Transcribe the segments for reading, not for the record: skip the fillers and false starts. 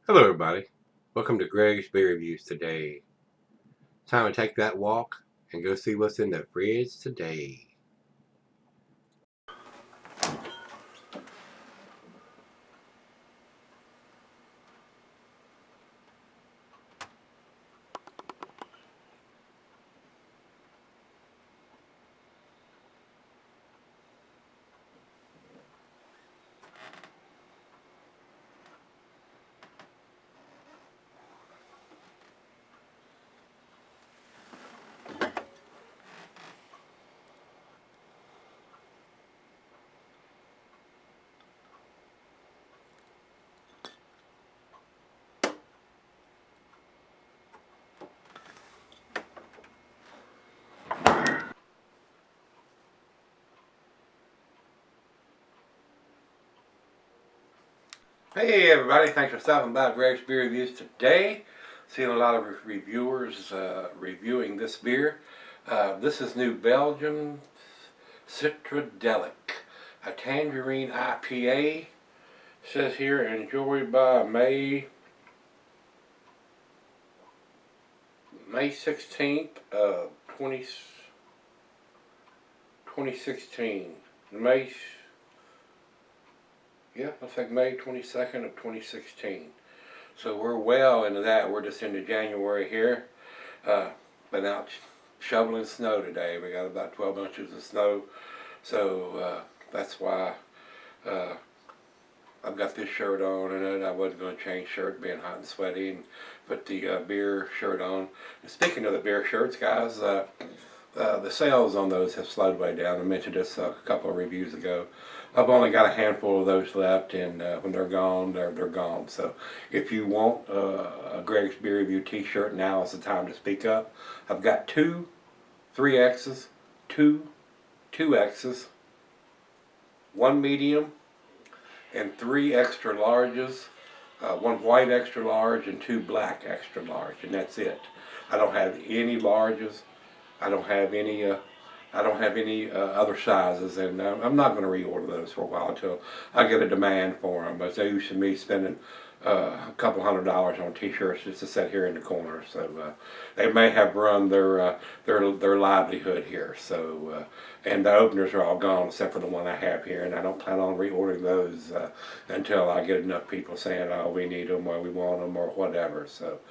Hello everybody, welcome to Gregsbeerreviews today. Time to take that walk and go see what's in the fridge today. Hey everybody, thanks for stopping by Gregsbeerreviews today. Seeing a lot of reviewers reviewing this beer. This is new Belgium Citradelic, a Tangerine IPA. It says here enjoyed by May 16th of 2016. Looks like May 22nd of 2016. So we're well into that. We're just into January here. Been out shoveling snow today. We got about 12 inches of snow. So that's why I've got this shirt on, and I wasn't going to change shirt, being hot and sweaty, and put the beer shirt on. And speaking of the beer shirts, guys, the sales on those have slowed way down. I mentioned this a couple of reviews ago. I've only got a handful of those left, and when they're gone, they're gone. So if you want a Greg's Beer Review t-shirt, now is the time to speak up. I've got 2 3X's, 2 2X's, 1 medium, and 3 extra larges, 1 white extra large and 2 black extra large, and that's it. I don't have any larges. I don't have any other sizes, and I'm not going to reorder those for a while until I get a demand for them. But they're used to me spending a couple $100 on t-shirts just to sit here in the corner. So they may have run their livelihood here. So and the openers are all gone except for the one I have here, and I don't plan on reordering those until I get enough people saying, "Oh, we need them," or "We want them," or whatever. So.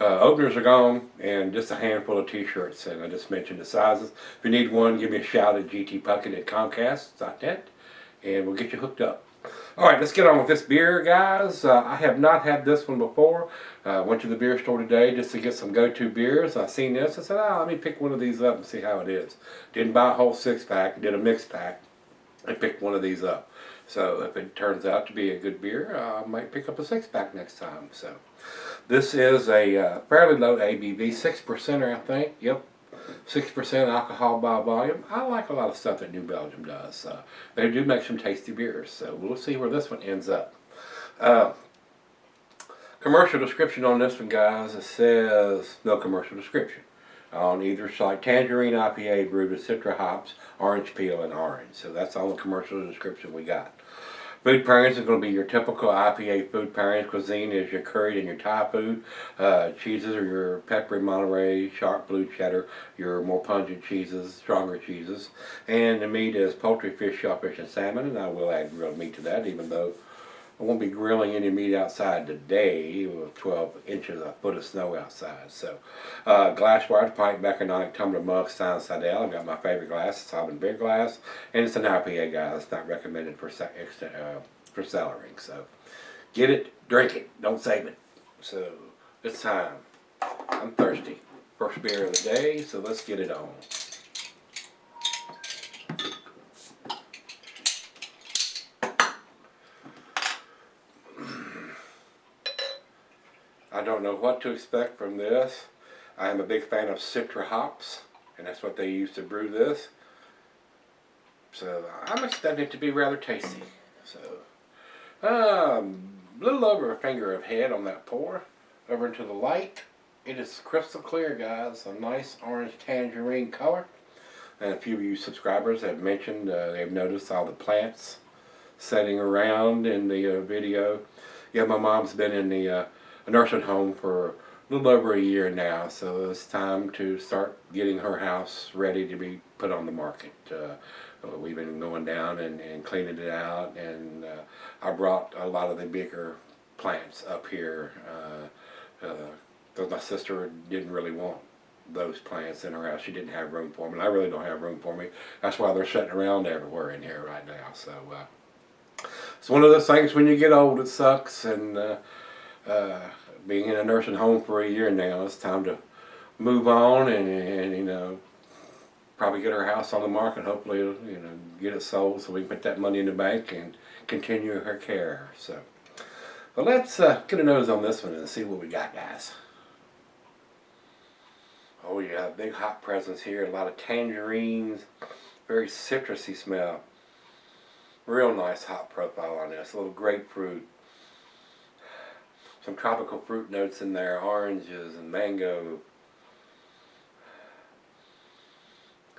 Openers are gone, and just a handful of t-shirts, and I just mentioned the sizes. If you need one, give me a shout at GTPuckett at Comcast.net, and we'll get you hooked up. Alright, let's get on with this beer, guys. I have not had this one before. Went to the beer store today just to get some go-to beers. I seen this. I said, let me pick one of these up and see how it is. Didn't buy a whole 6-pack. Did a mixed pack. I picked one of these up. So if it turns out to be a good beer, I might pick up a 6-pack next time. So this is a fairly low ABV, 6%er, I think. Yep, 6% alcohol by volume. I like a lot of stuff that New Belgium does. They do make some tasty beers. So we'll see where this one ends up. Commercial description on this one, guys. It says no commercial description on either side. Tangerine IPA brewed with citra hops, orange peel, and orange. So that's all the commercial description we got. Food pairings are going to be your typical IPA food pairings. Cuisine is your curry and your Thai food. Cheeses are your peppery Monterey, sharp blue cheddar, your more pungent cheeses, stronger cheeses. And the meat is poultry, fish, shellfish, and salmon. And I will add grilled meat to that, even though I won't be grilling any meat outside today with 12 inches, a foot of snow outside. So, glassware, pint, Beckeronic, tumbler, mug, stein, Sidel. I've got my favorite glass, it's Auburn beer glass, and it's an IPA, guys. It's not recommended for cellaring. So, get it, drink it, don't save it. So, it's time. I'm thirsty. First beer of the day, so let's get it on. I don't know what to expect from this. I am a big fan of citra hops, and that's what they use to brew this. So I'm expecting it to be rather tasty. So a little over a finger of head on that pour. Over into the light. It is crystal clear, guys. A nice orange tangerine color. And a few of you subscribers have mentioned they've noticed all the plants setting around in the video. Yeah, my mom's been in the a nursing home for a little over a year now, so it's time to start getting her house ready to be put on the market. We've been going down and cleaning it out, and I brought a lot of the bigger plants up here because my sister didn't really want those plants in her house. She didn't have room for them, and I really don't have room for me. That's why they're sitting around everywhere in here right now. So it's one of those things, when you get old, it sucks, and being in a nursing home for a year now, it's time to move on and you know, probably get our house on the market. Hopefully, you know, get it sold so we can put that money in the bank and continue her care. So, but let's get a nose on this one and see what we got, guys. Oh yeah, big hop presence here. A lot of tangerines, very citrusy smell. Real nice hop profile on this. A little grapefruit, some tropical fruit notes in there, oranges and mango.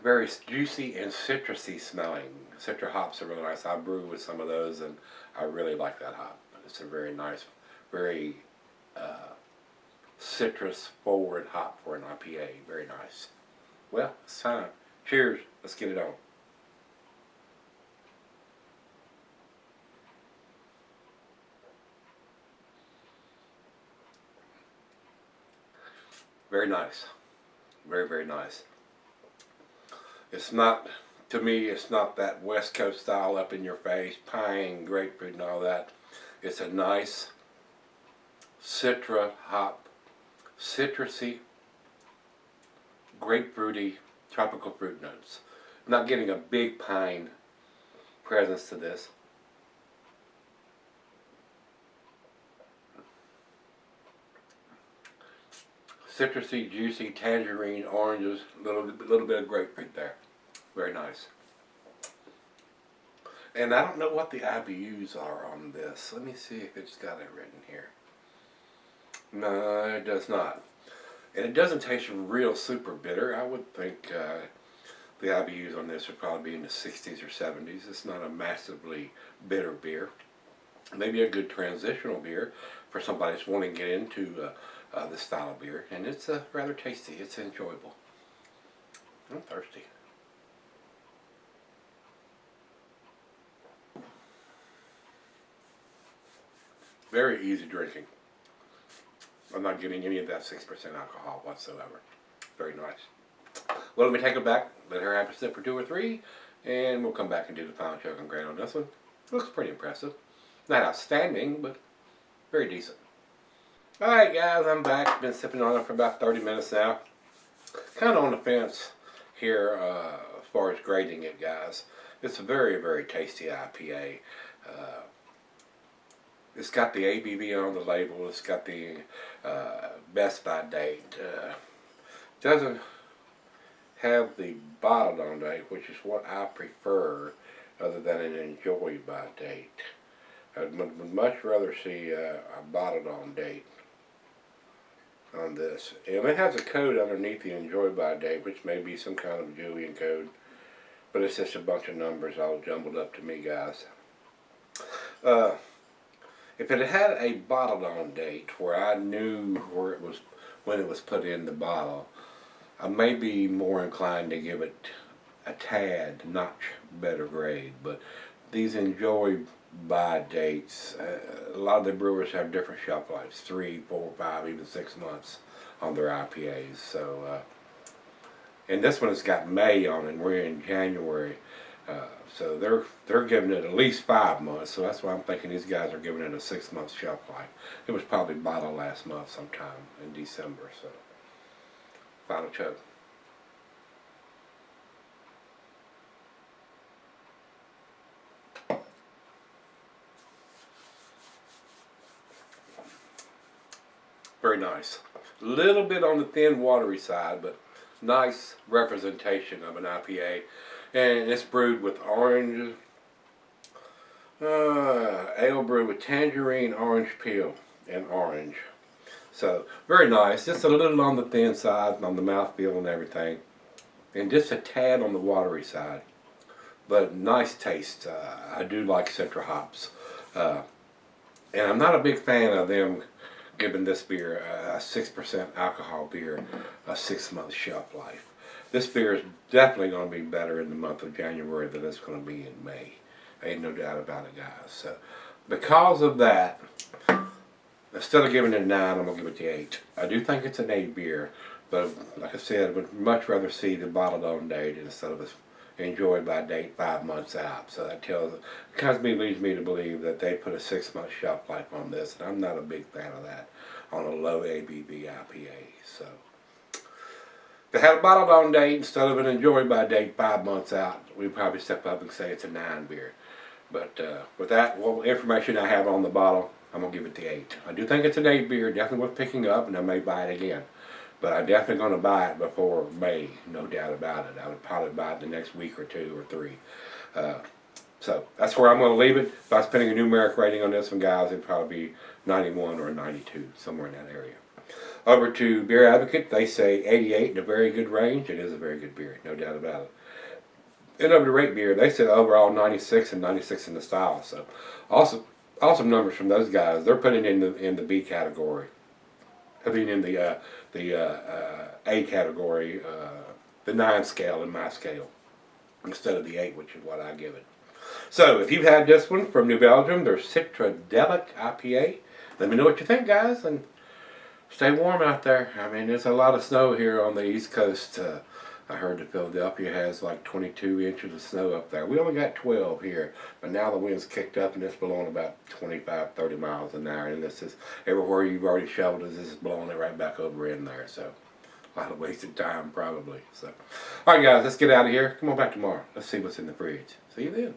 Very juicy and citrusy smelling. Citra hops are really nice. I brew with some of those, and I really like that hop. It's a very nice, very citrus forward hop for an IPA. Very nice. Well, it's time. Cheers. Let's get it on. Very nice. Very, very nice. It's not, to me, it's not that West Coast style up in your face, pine, grapefruit and all that. It's a nice citra hop, citrusy, grapefruity, tropical fruit notes. I'm not getting a big pine presence to this. Citrusy, juicy, tangerine, oranges, little bit of grapefruit there. Very nice. And I don't know what the IBUs are on this. Let me see if it's got it written here. No, it does not. And it doesn't taste real super bitter. I would think the IBUs on this would probably be in the 60s or 70s. It's not a massively bitter beer. Maybe a good transitional beer for somebody that's wanting to get into this style of beer. And it's rather tasty. It's enjoyable. I'm thirsty. Very easy drinking. I'm not getting any of that 6% alcohol whatsoever. Very nice. Well, let me take it back, let her have a sip or two or three, and we'll come back and do the final choke and grade on this one. Looks pretty impressive. Not outstanding, but very decent. Alright guys, I'm back. Been sipping on it for about 30 minutes now. Kind of on the fence here as far as grading it, guys. It's a very, very tasty IPA. It's got the ABV on the label. It's got the best by date. Doesn't have the bottled on date, which is what I prefer, other than an enjoy by date. I'd much rather see a bottled on date on this. And it has a code underneath the enjoy by date, which may be some kind of Julian code, but it's just a bunch of numbers all jumbled up to me, guys. If it had a bottled on date where I knew where it was when it was put in the bottle, I may be more inclined to give it a tad notch better grade. But these enjoy by dates, a lot of the brewers have different shelf lives, 3, 4, 5, even 6 months on their IPAs. So, and this one has got May on it, and we're in January. So they're giving it at least 5 months, so that's why I'm thinking these guys are giving it a 6-month shelf life. It was probably bottled last month sometime in December, so final choke. Very nice. A little bit on the thin, watery side, but nice representation of an IPA. And it's brewed with orange, ale brewed with tangerine, orange peel, and orange. So, very nice. Just a little on the thin side, on the mouthfeel and everything. And just a tad on the watery side. But nice taste. I do like citra hops. And I'm not a big fan of them giving this beer, a 6% alcohol beer, a 6-month shelf life. This beer is definitely going to be better in the month of January than it's going to be in May. Ain't no doubt about it, guys. So, because of that, instead of giving it a 9, I'm going to give it the 8. I do think it's an 8 beer, but like I said, I would much rather see the bottled on date instead of enjoyed by date 5 months out. So that leads me to believe that they put a 6-month shelf life on this, and I'm not a big fan of that on a low ABV IPA. So if it had a bottled on date instead of an enjoyed by date 5 months out, we'd probably step up and say it's a 9 beer. But with that, what information I have on the bottle, I'm going to give it the 8. I do think it's an 8 beer, definitely worth picking up, and I may buy it again. But I'm definitely going to buy it before May, no doubt about it. I would probably buy it the next week or 2 or 3. So that's where I'm going to leave it. If I was putting a numeric rating on this one, guys, it'd probably be 91 or 92, somewhere in that area. Over to Beer Advocate, they say 88 in a very good range. It is a very good beer, no doubt about it. And over to Rate Beer, they said overall 96 and 96 in the style. So awesome numbers from those guys. They're putting in the B category. I mean in the A category, the 9 scale in my scale, instead of the 8, which is what I give it. So if you've had this one from New Belgium, their Citradelic IPA, let me know what you think, guys, and stay warm out there. I mean, there's a lot of snow here on the East Coast. I heard that Philadelphia has like 22 inches of snow up there. We only got 12 here, but now the wind's kicked up and it's blowing about 25, 30 miles an hour. And this is everywhere you've already shoveled, this is blowing it right back over in there. So a lot of wasted time probably. So, all right, guys, let's get out of here. Come on back tomorrow. Let's see what's in the fridge. See you then.